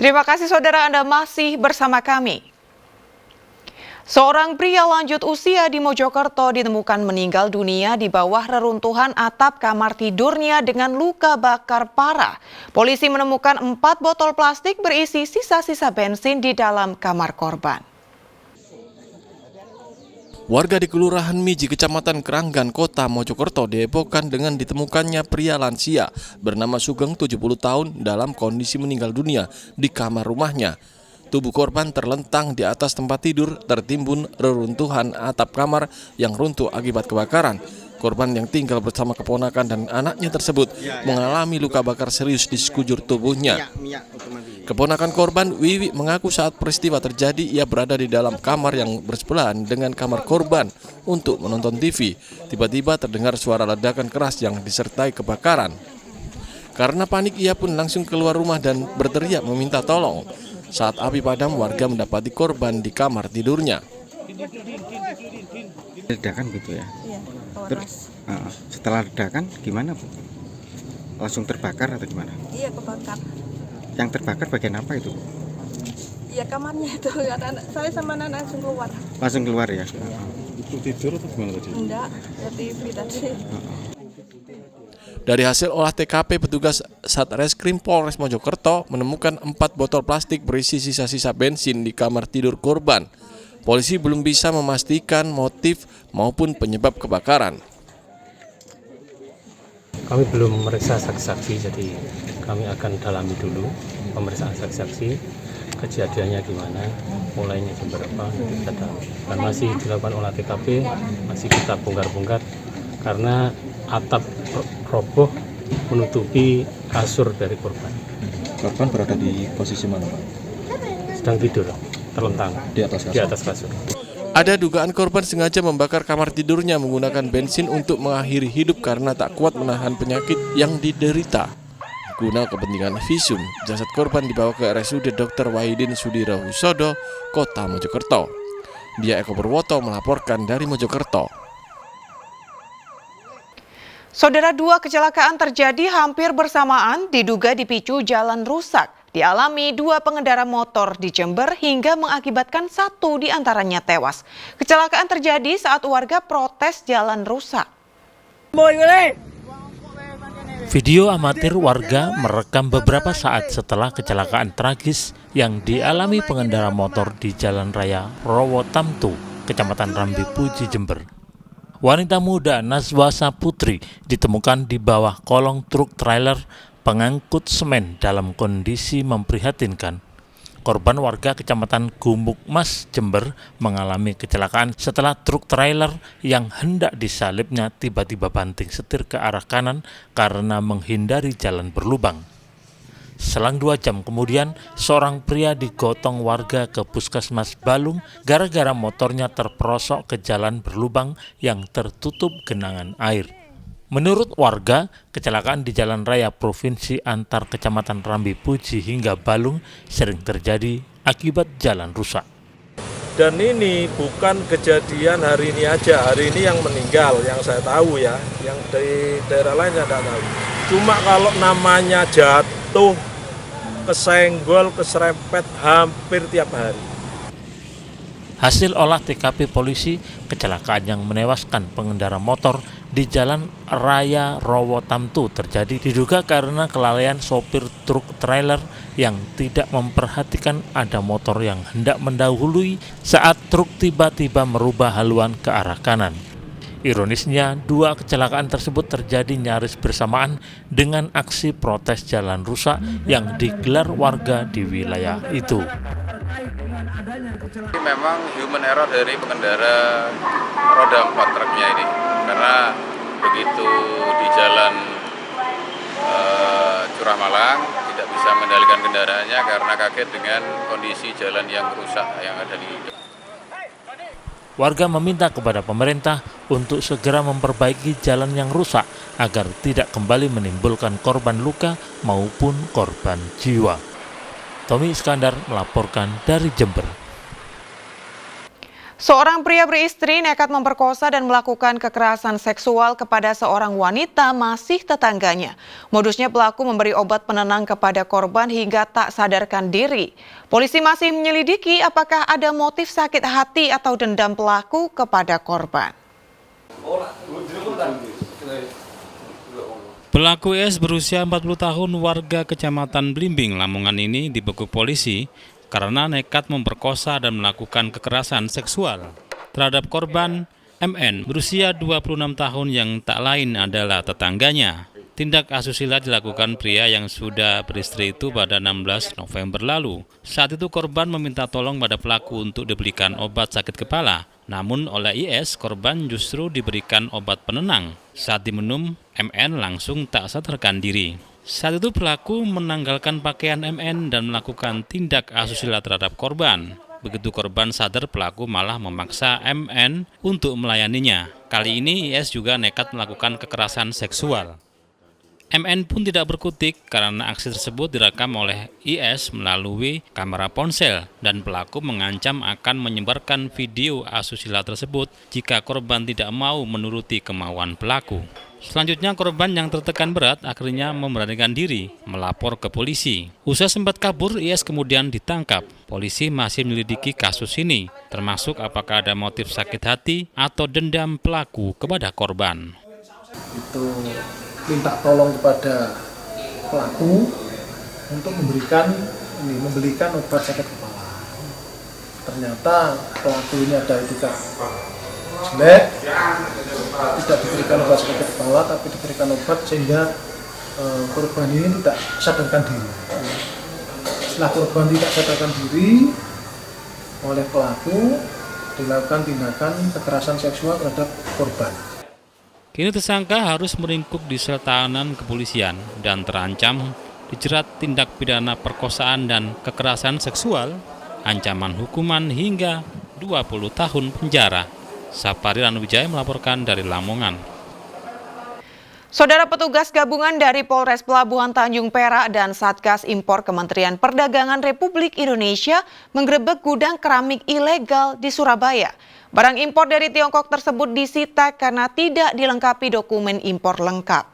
Terima kasih saudara, Anda masih bersama kami. Seorang pria lanjut usia di Mojokerto ditemukan meninggal dunia di bawah reruntuhan atap kamar tidurnya dengan luka bakar parah. Polisi menemukan 4 botol plastik berisi sisa-sisa bensin di dalam kamar korban. Warga di Kelurahan Miji, Kecamatan Keranggan, Kota Mojokerto dihebohkan dengan ditemukannya pria lansia bernama Sugeng 70 tahun dalam kondisi meninggal dunia di kamar rumahnya. Tubuh korban terlentang di atas tempat tidur tertimbun reruntuhan atap kamar yang runtuh akibat kebakaran. Korban yang tinggal bersama keponakan dan anaknya tersebut mengalami luka bakar serius di sekujur tubuhnya. Keponakan korban, Wiwi, mengaku saat peristiwa terjadi ia berada di dalam kamar yang bersebelahan dengan kamar korban untuk menonton TV. Tiba-tiba terdengar suara ledakan keras yang disertai kebakaran. Karena panik ia pun langsung keluar rumah dan berteriak meminta tolong. Saat api padam, warga mendapati korban di kamar tidurnya. Ledakan gitu ya? Iya. Terus setelah ledakan gimana Bu? Langsung terbakar atau gimana? Iya, kebakar. Yang terbakar bagian apa itu? Iya, kamarnya itu. Saya sama anak langsung keluar. Langsung keluar ya? Itu tidur atau gimana tadi? Enggak, ya TV tadi. Dari hasil olah TKP, petugas Satreskrim Polres Mojokerto menemukan 4 botol plastik berisi sisa-sisa bensin di kamar tidur korban. Polisi belum bisa memastikan motif maupun penyebab kebakaran. Kami belum memeriksa saksi-saksi, jadi kami akan dalami dulu pemeriksaan saksi-saksi, kejadiannya gimana, mulainya jam berapa, kita tahu. Dan masih dilakukan olah TKP, masih kita bongkar-bongkar karena atap roboh menutupi kasur dari korban. Korban berada di posisi mana, Pak? Sedang tidur, terlentang Di atas kasur? di atas kasur. Ada dugaan korban sengaja membakar kamar tidurnya menggunakan bensin untuk mengakhiri hidup karena tak kuat menahan penyakit yang diderita. Guna kepentingan visum, jasad korban dibawa ke RSUD Dr. Wahidin Sudirohusodo, Kota Mojokerto. Dia Eko Purwoto melaporkan dari Mojokerto. Saudara, 2 kecelakaan terjadi hampir bersamaan diduga dipicu jalan rusak. Dialami 2 pengendara motor di Jember hingga mengakibatkan 1 diantaranya tewas. Kecelakaan terjadi saat warga protes jalan rusak. Video amatir warga merekam beberapa saat setelah kecelakaan tragis yang dialami pengendara motor di Jalan Raya Rowotamtu, Kecamatan Rambi Puji, Jember. Wanita muda Nazwasa Putri ditemukan di bawah kolong truk trailer pengangkut semen dalam kondisi memprihatinkan. Korban warga Kecamatan Gumuk Mas, Jember mengalami kecelakaan setelah truk trailer yang hendak disalipnya tiba-tiba banting setir ke arah kanan karena menghindari jalan berlubang. Selang 2 jam kemudian, seorang pria digotong warga ke Puskesmas Balung gara-gara motornya terperosok ke jalan berlubang yang tertutup genangan air. Menurut warga, kecelakaan di jalan raya provinsi antar Kecamatan Rambi Puji hingga Balung sering terjadi akibat jalan rusak. Dan ini bukan kejadian hari ini aja, hari ini yang meninggal, yang saya tahu ya, yang dari daerah lain saya tidak tahu. Cuma kalau namanya jatuh, kesenggol, keserempet hampir tiap hari. Hasil olah TKP polisi, kecelakaan yang menewaskan pengendara motor di Jalan Raya Rowotamtu terjadi diduga karena kelalaian sopir truk trailer yang tidak memperhatikan ada motor yang hendak mendahului saat truk tiba-tiba merubah haluan ke arah kanan. Ironisnya, 2 kecelakaan tersebut terjadi nyaris bersamaan dengan aksi protes jalan rusak yang digelar warga di wilayah itu. Memang human error dari pengendara roda 4 truknya ini, karena begitu di jalan Curah Malang tidak bisa mengendalikan kendaraannya karena kaget dengan kondisi jalan yang rusak yang ada di. Warga meminta kepada pemerintah untuk segera memperbaiki jalan yang rusak agar tidak kembali menimbulkan korban luka maupun korban jiwa. Tommy Iskandar melaporkan dari Jember. Seorang pria beristri nekat memperkosa dan melakukan kekerasan seksual kepada seorang wanita masih tetangganya. Modusnya pelaku memberi obat penenang kepada korban hingga tak sadarkan diri. Polisi masih menyelidiki apakah ada motif sakit hati atau dendam pelaku kepada korban. Pelaku IS berusia 40 tahun warga Kecamatan Blimbing, Lamongan ini dibekuk polisi karena nekat memperkosa dan melakukan kekerasan seksual terhadap korban MN berusia 26 tahun yang tak lain adalah tetangganya. Tindak asusila dilakukan pria yang sudah beristri itu pada 16 November lalu. Saat itu korban meminta tolong pada pelaku untuk diberikan obat sakit kepala. Namun oleh IS, korban justru diberikan obat penenang. Saat diminum, MN langsung tak sadarkan diri. Saat itu pelaku menanggalkan pakaian MN dan melakukan tindak asusila terhadap korban. Begitu korban sadar, pelaku malah memaksa MN untuk melayaninya. Kali ini IS juga nekat melakukan kekerasan seksual. MN pun tidak berkutik karena aksi tersebut direkam oleh IS melalui kamera ponsel dan pelaku mengancam akan menyebarkan video asusila tersebut jika korban tidak mau menuruti kemauan pelaku. Selanjutnya korban yang tertekan berat akhirnya memberanikan diri melapor ke polisi. Usai sempat kabur, IS kemudian ditangkap. Polisi masih menyelidiki kasus ini, termasuk apakah ada motif sakit hati atau dendam pelaku kepada korban. Itu minta tolong kepada pelaku untuk membelikan obat sakit kepala. Ternyata pelaku ini ada etika jelek, tidak diberikan obat sakit kepala tapi diberikan obat sehingga korban ini tidak sadarkan diri. Setelah korban tidak sadarkan diri, oleh pelaku dilakukan tindakan kekerasan seksual terhadap korban. Kini tersangka harus meringkuk di sel tahanan kepolisian dan terancam dijerat tindak pidana perkosaan dan kekerasan seksual, ancaman hukuman hingga 20 tahun penjara. Sapari Ranuwijaya melaporkan dari Lamongan. Saudara petugas gabungan dari Polres Pelabuhan Tanjung Perak dan Satgas Impor Kementerian Perdagangan Republik Indonesia menggerebek gudang keramik ilegal di Surabaya. Barang impor dari Tiongkok tersebut disita karena tidak dilengkapi dokumen impor lengkap.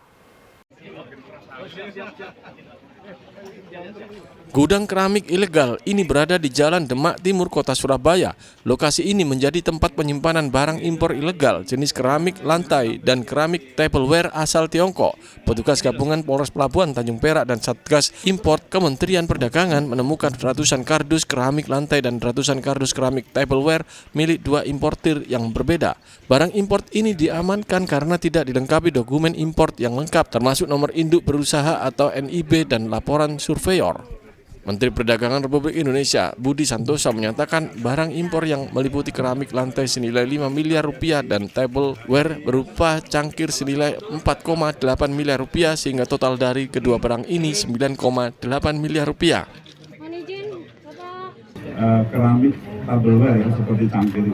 Gudang keramik ilegal ini berada di Jalan Demak Timur, Kota Surabaya. Lokasi ini menjadi tempat penyimpanan barang impor ilegal jenis keramik lantai dan keramik tableware asal Tiongkok. Petugas gabungan Polres Pelabuhan Tanjung Perak dan Satgas Import Kementerian Perdagangan menemukan ratusan kardus keramik lantai dan ratusan kardus keramik tableware milik dua importir yang berbeda. Barang impor ini diamankan karena tidak dilengkapi dokumen impor yang lengkap, termasuk nomor induk berusaha atau NIB dan laporan surveyor. Menteri Perdagangan Republik Indonesia Budi Santoso menyatakan barang impor yang meliputi keramik lantai senilai 5 miliar rupiah dan tableware berupa cangkir senilai 4,8 miliar rupiah sehingga total dari kedua barang ini 9,8 miliar rupiah. Keramik tableware seperti cangkir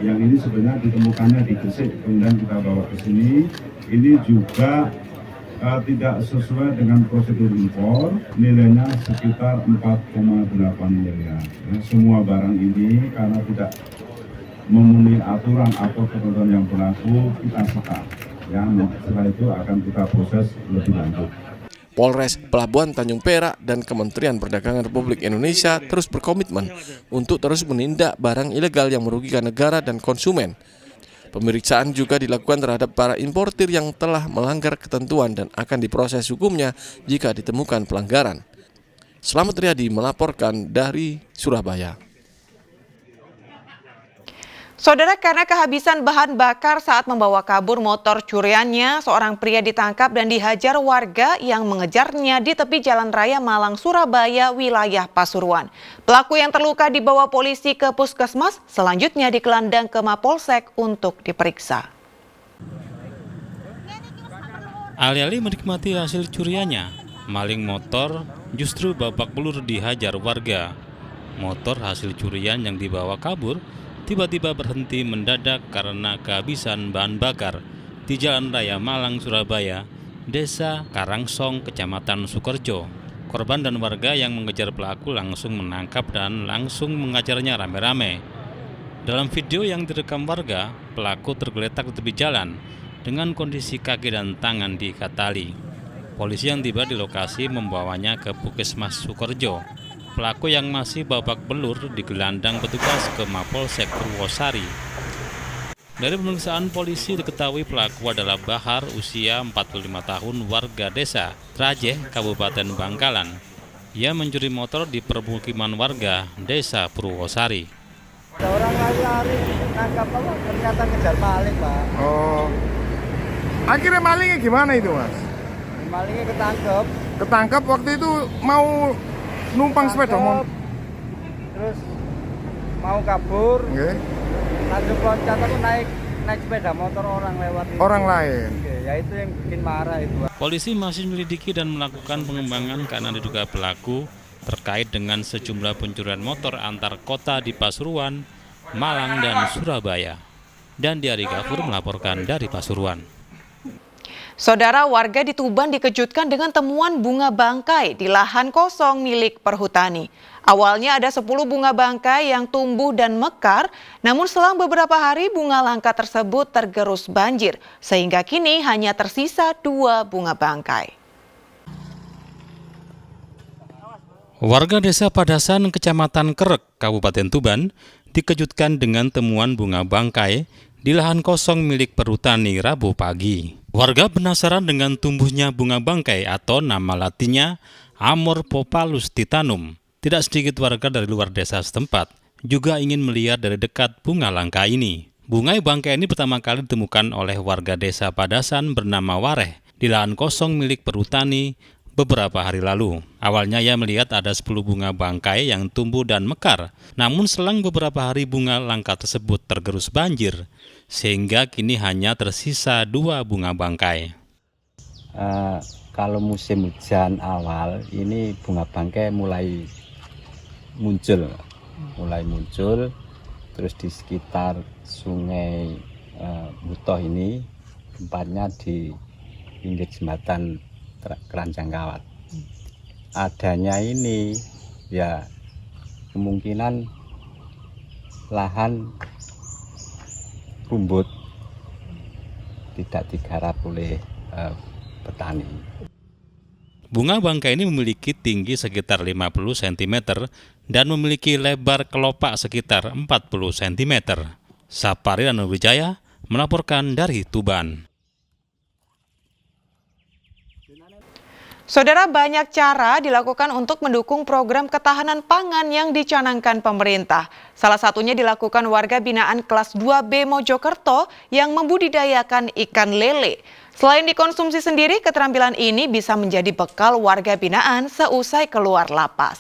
yang ini sebenarnya ditemukannya di Gresik, kemudian kita bawa ke sini. Ini juga tidak sesuai dengan prosedur impor, nilainya sekitar 4,8 miliar. Semua barang ini karena tidak memenuhi aturan atau ketentuan yang berlaku, kita sekat. Setelah itu akan kita proses lebih lanjut. Polres Pelabuhan Tanjung Perak dan Kementerian Perdagangan Republik Indonesia terus berkomitmen untuk terus menindak barang ilegal yang merugikan negara dan konsumen. Pemeriksaan juga dilakukan terhadap para importir yang telah melanggar ketentuan dan akan diproses hukumnya jika ditemukan pelanggaran. Slamet Riyadi melaporkan dari Surabaya. Saudara, karena kehabisan bahan bakar saat membawa kabur motor curiannya, seorang pria ditangkap dan dihajar warga yang mengejarnya di tepi Jalan Raya Malang, Surabaya, wilayah Pasuruan. Pelaku yang terluka dibawa polisi ke puskesmas, selanjutnya dikelandang ke Mapolsek untuk diperiksa. Alih-alih menikmati hasil curiannya, maling motor justru babak belur dihajar warga. Motor hasil curian yang dibawa kabur tiba-tiba berhenti mendadak karena kehabisan bahan bakar di Jalan Raya Malang, Surabaya, Desa Karangsong, Kecamatan Sukorejo. Korban dan warga yang mengejar pelaku langsung menangkap dan langsung mengajarnya rame-rame. Dalam video yang direkam warga, pelaku tergeletak di tepi jalan dengan kondisi kaki dan tangan diikat tali. Polisi yang tiba di lokasi membawanya ke Puskesmas Sukorejo. Pelaku yang masih babak belur digelandang petugas ke Mapolsek Purwosari. Dari pemeriksaan polisi diketahui pelaku adalah Bahar, usia 45 tahun, warga desa Trajeh, Kabupaten Bangkalan. Ia mencuri motor di permukiman warga desa Purwosari. Ada orang lari-lari, nangkap apa? Ternyata kejar maling, Pak. Oh. Akhirnya malingnya gimana itu, Mas? Malingnya ketangkep. Ketangkap waktu itu mau numpang sepeda motor. Terus mau kabur. Okay. Langsung loncat aku naik sepeda motor orang lewat itu. Orang lain. Ya itu yang bikin marah itu. Polisi masih menyelidiki dan melakukan pengembangan karena diduga pelaku terkait dengan sejumlah pencurian motor antar kota di Pasuruan, Malang, dan Surabaya. Dan Diari Gafur melaporkan dari Pasuruan. Saudara, warga di Tuban dikejutkan dengan temuan bunga bangkai di lahan kosong milik perhutani. Awalnya ada 10 bunga bangkai yang tumbuh dan mekar, namun selang beberapa hari bunga langka tersebut tergerus banjir, sehingga kini hanya tersisa 2 bunga bangkai. Warga desa Padasan, Kecamatan Kerek, Kabupaten Tuban, dikejutkan dengan temuan bunga bangkai di lahan kosong milik perhutani Rabu pagi. Warga penasaran dengan tumbuhnya bunga bangkai atau nama latinnya Amorpopalus titanum. Tidak sedikit warga dari luar desa setempat juga ingin melihat dari dekat bunga langka ini. Bunga bangkai ini pertama kali ditemukan oleh warga desa Padasan bernama Wareh di lahan kosong milik perhutani beberapa hari lalu. Awalnya ia melihat ada 10 bunga bangkai yang tumbuh dan mekar, namun selang beberapa hari bunga langka tersebut tergerus banjir, sehingga kini hanya tersisa 2 bunga bangkai. Kalau musim hujan awal, ini bunga bangkai mulai muncul, terus di sekitar sungai Butoh ini, tempatnya di pinggir jembatan Keranjang Kawat. Adanya ini ya kemungkinan lahan rumput tidak digarap oleh petani. Bunga bangkai ini memiliki tinggi sekitar 50 cm dan memiliki lebar kelopak sekitar 40 cm. Sapari Wijaya melaporkan dari Tuban. Saudara, banyak cara dilakukan untuk mendukung program ketahanan pangan yang dicanangkan pemerintah. Salah satunya dilakukan warga binaan kelas 2B Mojokerto yang membudidayakan ikan lele. Selain dikonsumsi sendiri, keterampilan ini bisa menjadi bekal warga binaan seusai keluar lapas.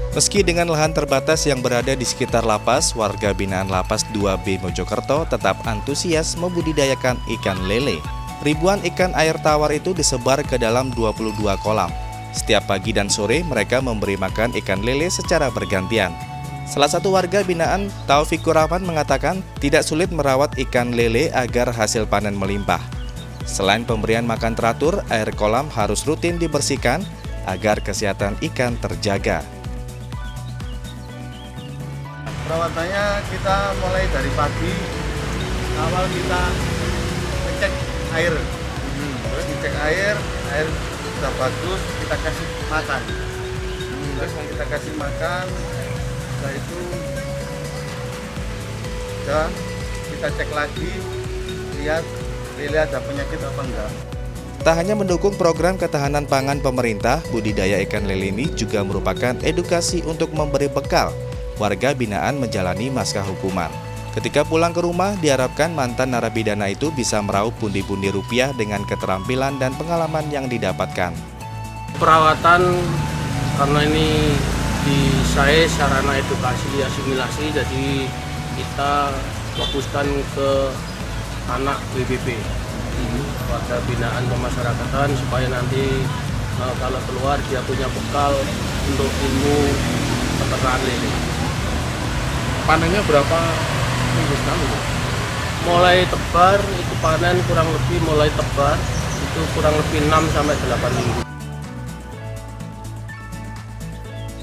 Meski dengan lahan terbatas yang berada di sekitar lapas, warga binaan Lapas 2B Mojokerto tetap antusias membudidayakan ikan lele. Ribuan ikan air tawar itu disebar ke dalam 22 kolam. Setiap pagi dan sore mereka memberi makan ikan lele secara bergantian. Salah satu warga binaan, Taufikur Rahman, mengatakan tidak sulit merawat ikan lele agar hasil panen melimpah. Selain pemberian makan teratur, air kolam harus rutin dibersihkan agar kesehatan ikan terjaga. Perawatannya kita mulai dari pagi, awal kita ngecek air, terus ngecek air sudah bagus, kita kasih makan. Terus kita kasih makan, setelah itu udah kita cek lagi, lihat lele ada penyakit apa enggak. Tak hanya mendukung program ketahanan pangan pemerintah, budidaya ikan lele ini juga merupakan edukasi untuk memberi bekal warga binaan menjalani masa hukuman. Ketika pulang ke rumah, diharapkan mantan narapidana itu bisa meraup pundi-pundi rupiah dengan keterampilan dan pengalaman yang didapatkan. Perawatan karena ini di saya sarana edukasi asimilasi, jadi kita fokuskan ke anak BBB, warga binaan pemasyarakatan, supaya nanti kalau keluar dia punya bekal untuk ilmu peternakan lele. Panennya berapa minggu sekali? Mulai tebar itu panen kurang lebih mulai tebar itu kurang lebih 6 sampai 8 minggu.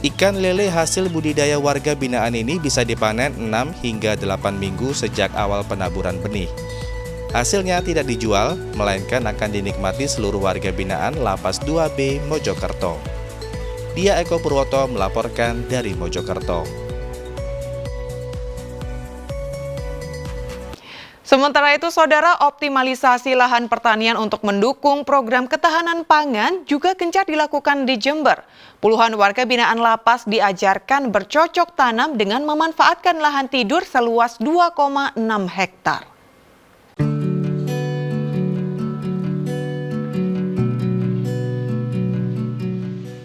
Ikan lele hasil budidaya warga binaan ini bisa dipanen 6 hingga 8 minggu sejak awal penaburan benih. Hasilnya tidak dijual, melainkan akan dinikmati seluruh warga binaan Lapas 2B Mojokerto. Dia Eko Purwoto melaporkan dari Mojokerto. Sementara itu, Saudara, optimalisasi lahan pertanian untuk mendukung program ketahanan pangan juga gencar dilakukan di Jember. Puluhan warga binaan lapas diajarkan bercocok tanam dengan memanfaatkan lahan tidur seluas 2,6 hektar.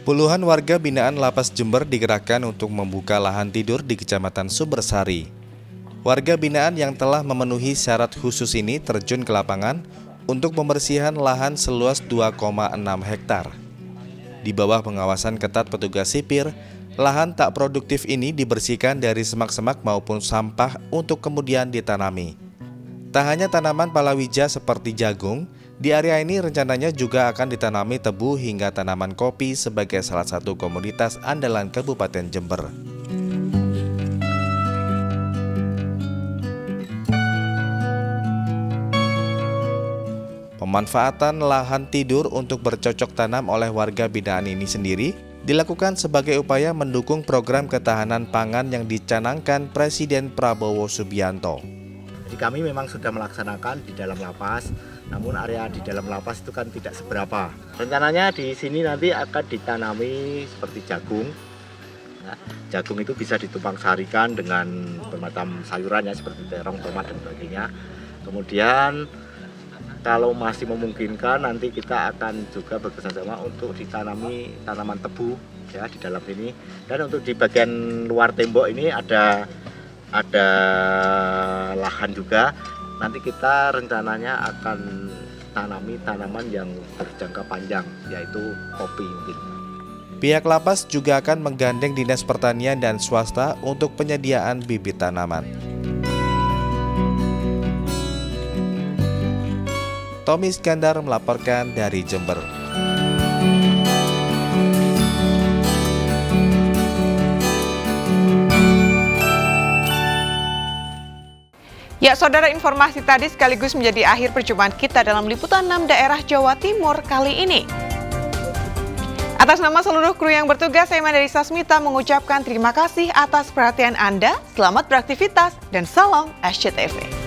Puluhan warga binaan Lapas Jember digerakkan untuk membuka lahan tidur di Kecamatan Sumbersari. Warga binaan yang telah memenuhi syarat khusus ini terjun ke lapangan untuk pembersihan lahan seluas 2,6 hektar. Di bawah pengawasan ketat petugas sipir, lahan tak produktif ini dibersihkan dari semak-semak maupun sampah untuk kemudian ditanami. Tak hanya tanaman palawija seperti jagung, di area ini rencananya juga akan ditanami tebu hingga tanaman kopi sebagai salah satu komoditas andalan Kabupaten Jember. Pemanfaatan lahan tidur untuk bercocok tanam oleh warga binaan ini sendiri dilakukan sebagai upaya mendukung program ketahanan pangan yang dicanangkan Presiden Prabowo Subianto. Jadi kami memang sudah melaksanakan di dalam lapas, namun area di dalam lapas itu kan tidak seberapa. Rencananya di sini nanti akan ditanami seperti jagung. Nah, jagung itu bisa ditumpang sarikan dengan bermacam sayurannya seperti terong, tomat dan sebagainya. Kemudian kalau masih memungkinkan nanti kita akan juga bekerjasama untuk ditanami tanaman tebu ya di dalam sini, dan untuk di bagian luar tembok ini ada lahan juga. Nanti kita rencananya akan tanami tanaman yang berjangka panjang, yaitu kopi mungkin. Pihak lapas juga akan menggandeng Dinas Pertanian dan swasta untuk penyediaan bibit tanaman. Tommy Iskandar melaporkan dari Jember. Ya, Saudara, informasi tadi sekaligus menjadi akhir perjumpaan kita dalam liputan 6 daerah Jawa Timur kali ini. Atas nama seluruh kru yang bertugas, saya Mandari Sasmita mengucapkan terima kasih atas perhatian Anda, selamat beraktivitas, dan salam SCTV.